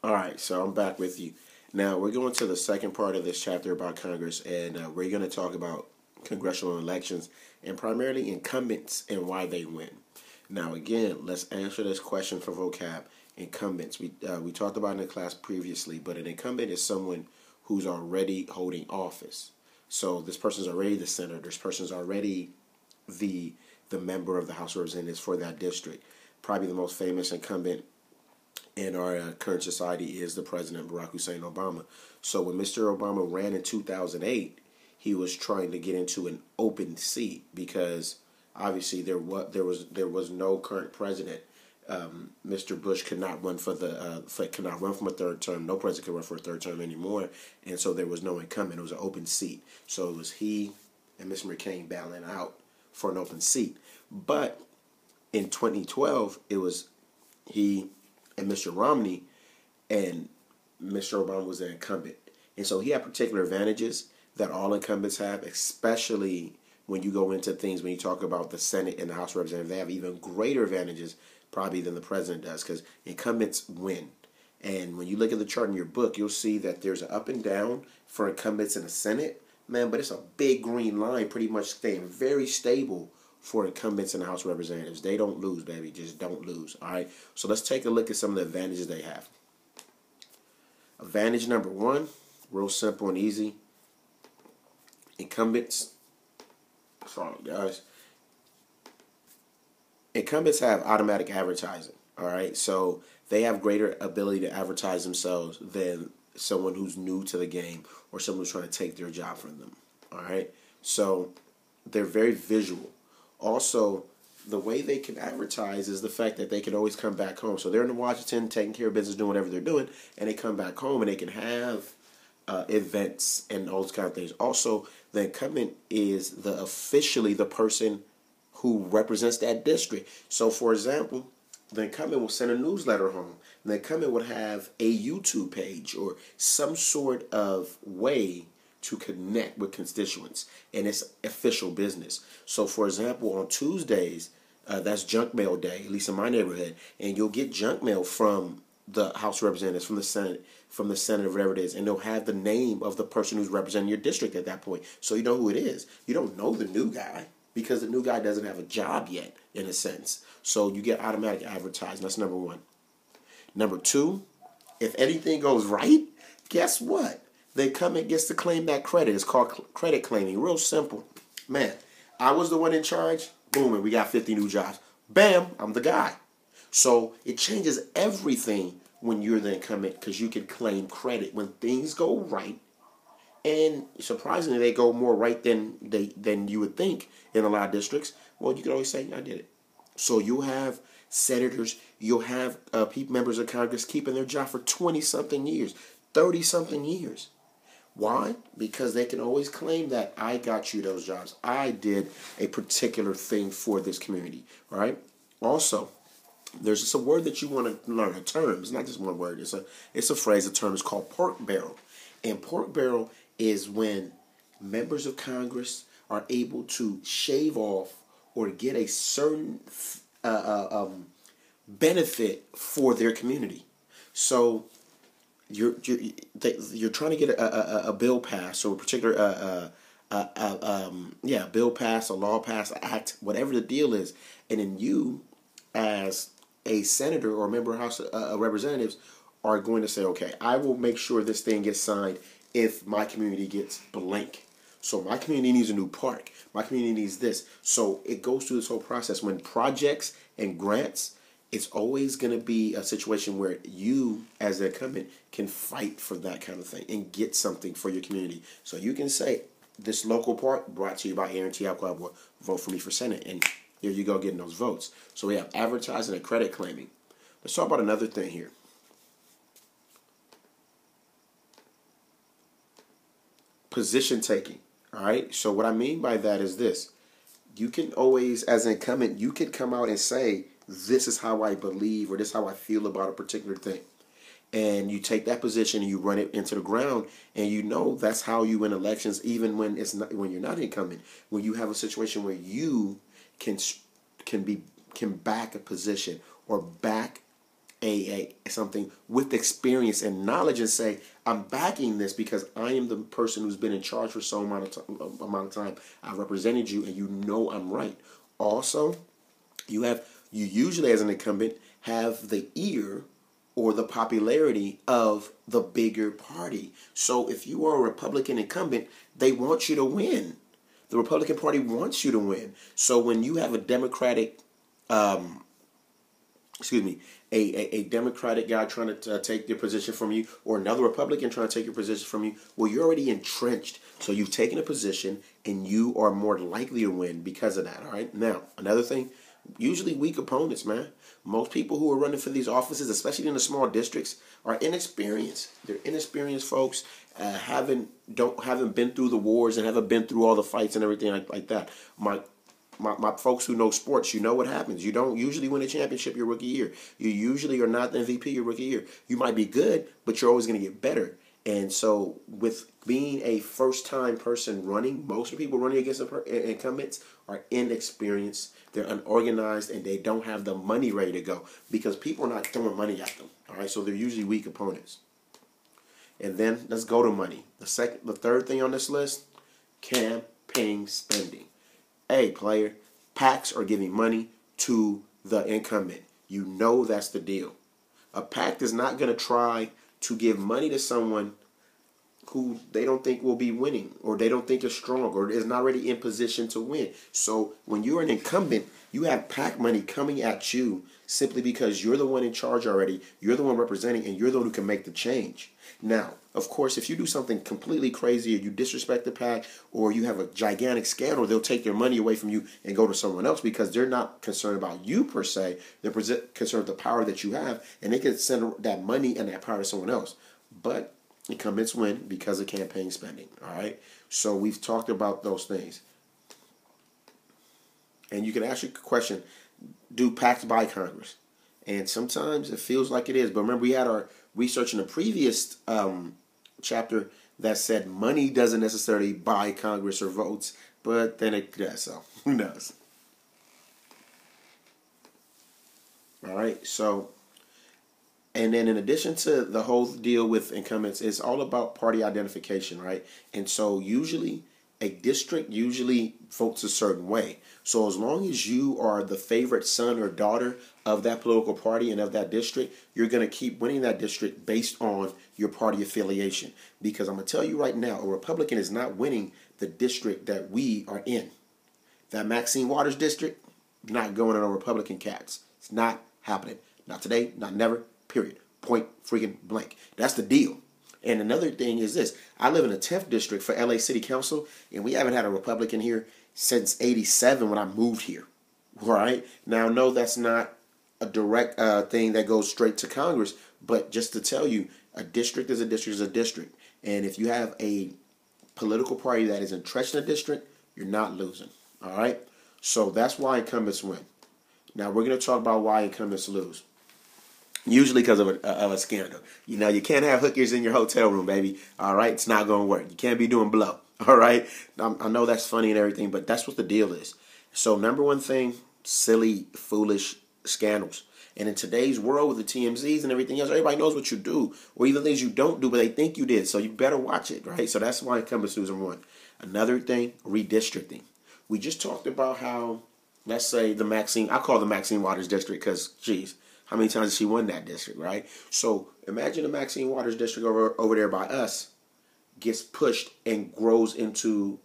All right, so I'm back with you. Now we're going to the second part of this chapter about Congress, and we're going to talk about congressional elections and primarily incumbents and why they win. Now, again, let's answer this question for vocab. Incumbents. We talked about in the class previously, but an incumbent is someone who's already holding office. So this person's already the senator. This person's already the member of the House of Representatives for that district. Probably the most famous incumbent in our current society is the President Barack Hussein Obama. So when Mr. Obama ran in 2008, he was trying to get into an open seat because obviously there was no current president. Mr. Bush could not run from a third term. No president could run for a third term anymore, and so there was no incumbent. It was an open seat. So it was he and Mr. McCain battling out for an open seat. But in 2012, it was he and Mr. Romney, and Mr. Obama was the incumbent. And so he had particular advantages that all incumbents have, especially when you go into things, when you talk about the Senate and the House of Representatives, they have even greater advantages probably than the president does because incumbents win. And when you look at the chart in your book, you'll see that there's an up and down for incumbents in the Senate, man, but it's a big green line pretty much staying very stable for incumbents in the House of Representatives. They don't lose, baby. Just don't lose. All right. So let's take a look at some of the advantages they have. Advantage number one, real simple and easy. Incumbents, sorry guys. Incumbents have automatic advertising. All right. So they have greater ability to advertise themselves than someone who's new to the game or someone who's trying to take their job from them. All right. So they're very visual. Also, the way they can advertise is the fact that they can always come back home. So they're in Washington taking care of business, doing whatever they're doing, and they come back home and they can have events and all those kind of things. Also, the incumbent is officially the person who represents that district. So, for example, the incumbent will send a newsletter home. The incumbent would have a YouTube page or some sort of way to connect with constituents, and it's official business. So, for example, on Tuesdays, that's junk mail day, at least in my neighborhood, and you'll get junk mail from the House of Representatives, from the Senate, whatever it is, and they'll have the name of the person who's representing your district at that point, so you know who it is. You don't know the new guy because the new guy doesn't have a job yet, in a sense. So you get automatic advertising. That's number one. Number two, if anything goes right, guess what? The incumbent gets to claim that credit. It's called credit claiming. Real simple. Man, I was the one in charge. Boom, and we got 50 new jobs. Bam, I'm the guy. So it changes everything when you're the incumbent because you can claim credit when things go right. And surprisingly, they go more right than you would think in a lot of districts. Well, you can always say, I did it. So you'll have senators, you'll have members of Congress keeping their job for 20-something years, 30-something years. Why? Because they can always claim that I got you those jobs. I did a particular thing for this community. All right. Also, there's just a word that you want to learn, a term. It's not just one word. It's a phrase, a term. It's called pork barrel. And pork barrel is when members of Congress are able to shave off or get a certain benefit for their community. So you're trying to get a bill passed or a particular bill passed, a law passed, an act, whatever the deal is, and then you as a senator or a member of House of Representatives are going to say, okay, I will make sure this thing gets signed if my community gets blank. So my community needs a new park. My community needs this. So it goes through this whole process. When projects and grants, it's always going to be a situation where you, as an incumbent, can fight for that kind of thing and get something for your community. So you can say, this local park brought to you by Aaron T. Alcoa, vote for me for Senate. And here you go getting those votes. So we have advertising and credit claiming. Let's talk about another thing here. Position taking. All right. So what I mean by that is this. You can always, as an incumbent, you can come out and say, this is how I believe or this is how I feel about a particular thing. And you take that position and you run it into the ground, and you know that's how you win elections, even when you're not incumbent. When you have a situation where you can back a position or back something with experience and knowledge and say, I'm backing this because I am the person who's been in charge for so amount of time. I represented you, and you know I'm right. Also, you usually as an incumbent have the ear or the popularity of the bigger party. So if you are a Republican incumbent, they want you to win. The Republican Party wants you to win. So when you have a Democratic, a Democratic guy trying to take your position from you, or another Republican trying to take your position from you, well, you're already entrenched. So you've taken a position, and you are more likely to win because of that. All right. Now, another thing, usually weak opponents, man. Most people who are running for these offices, especially in the small districts, are inexperienced. They're inexperienced folks, haven't been through the wars and haven't been through all the fights and everything like that. My folks who know sports, you know what happens. You don't usually win a championship your rookie year. You usually are not the MVP your rookie year. You might be good, but you're always going to get better. And so with being a first-time person running, most of the people running against incumbents are inexperienced. They're unorganized, and they don't have the money ready to go because people are not throwing money at them. All right, so they're usually weak opponents. And then let's go to money. The third thing on this list, campaign spending. Hey, player, PACs are giving money to the incumbent. You know that's the deal. A PAC is not going to try to give money to someone who they don't think will be winning, or they don't think is strong, or is not already in position to win. So when you're an incumbent, you have PAC money coming at you simply because you're the one in charge already, you're the one representing, and you're the one who can make the change. Now, of course, if you do something completely crazy, or you disrespect the PAC, or you have a gigantic scandal, they'll take your money away from you and go to someone else because they're not concerned about you per se. They're concerned with the power that you have, and they can send that money and that power to someone else. But incumbents win because of campaign spending. All right, so we've talked about those things, and you can ask your question: do PACs buy Congress? And sometimes it feels like it is, but remember we had our research in the previous chapter that said money doesn't necessarily buy Congress or votes, but then it does. So who knows? All right, so. And then in addition to the whole deal with incumbents, it's all about party identification, right? And so usually a district usually votes a certain way. So as long as you are the favorite son or daughter of that political party and of that district, you're going to keep winning that district based on your party affiliation. Because I'm going to tell you right now, a Republican is not winning the district that we are in. That Maxine Waters district, not going on a Republican cats. It's not happening. Not today, not never. Period. Point freaking blank. That's the deal. And another thing is this. I live in the 10th district for LA City Council, and we haven't had a Republican here since 87 when I moved here. All right? Now, no, that's not a direct thing that goes straight to Congress, but just to tell you, a district is a district is a district. And if you have a political party that is entrenched in a district, you're not losing. All right? So that's why incumbents win. Now, we're going to talk about why incumbents lose. Usually because of a scandal. You know, you can't have hookers in your hotel room, baby. All right? It's not going to work. You can't be doing blow. All right? I know that's funny and everything, but that's what the deal is. So number one thing, silly, foolish scandals. And in today's world with the TMZs and everything else, everybody knows what you do, or even things you don't do, but they think you did. So you better watch it, right? So that's why incumbents lose number one. Another thing, redistricting. We just talked about how, let's say I call the Maxine Waters district because, geez, how many times has she won that district, right? So imagine the Maxine Waters district over there by us gets pushed and grows into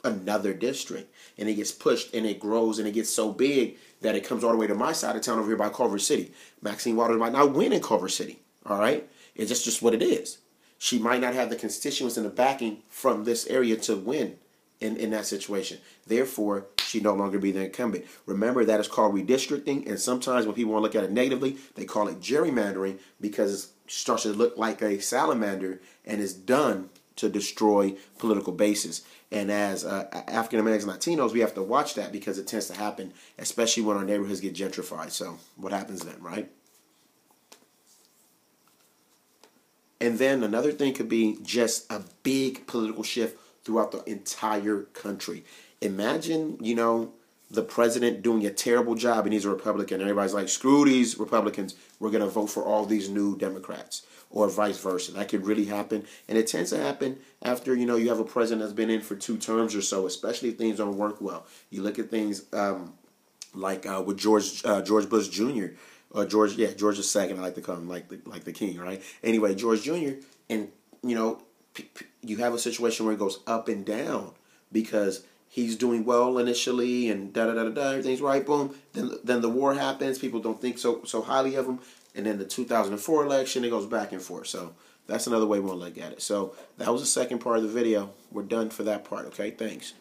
another district. And it gets pushed and it grows and it gets so big that it comes all the way to my side of town over here by Culver City. Maxine Waters might not win in Culver City, all right? It's just what it is. She might not have the constituents and the backing from this area to win in that situation. Therefore, she no longer be the incumbent. Remember, that is called redistricting, and sometimes when people want to look at it negatively, they call it gerrymandering because it starts to look like a salamander and is done to destroy political bases. And as African Americans and Latinos, we have to watch that because it tends to happen, especially when our neighborhoods get gentrified. So what happens then, right? And then another thing could be just a big political shift throughout the entire country. Imagine, the president doing a terrible job and he's a Republican. Everybody's like, screw these Republicans. We're going to vote for all these new Democrats, or vice versa. That could really happen. And it tends to happen after, you have a president that's been in for 2 terms or so, especially if things don't work well. You look at things like with George Bush Jr. George II. I like to call him like the king, right? Anyway, George Jr. And you have a situation where it goes up and down because he's doing well initially and everything's right, boom. Then the war happens. People don't think so highly of him, and then the 2004 election, it goes back and forth. So that's another way we want to look at it. So that was the second part of the video. We're done for that part. Okay, thanks.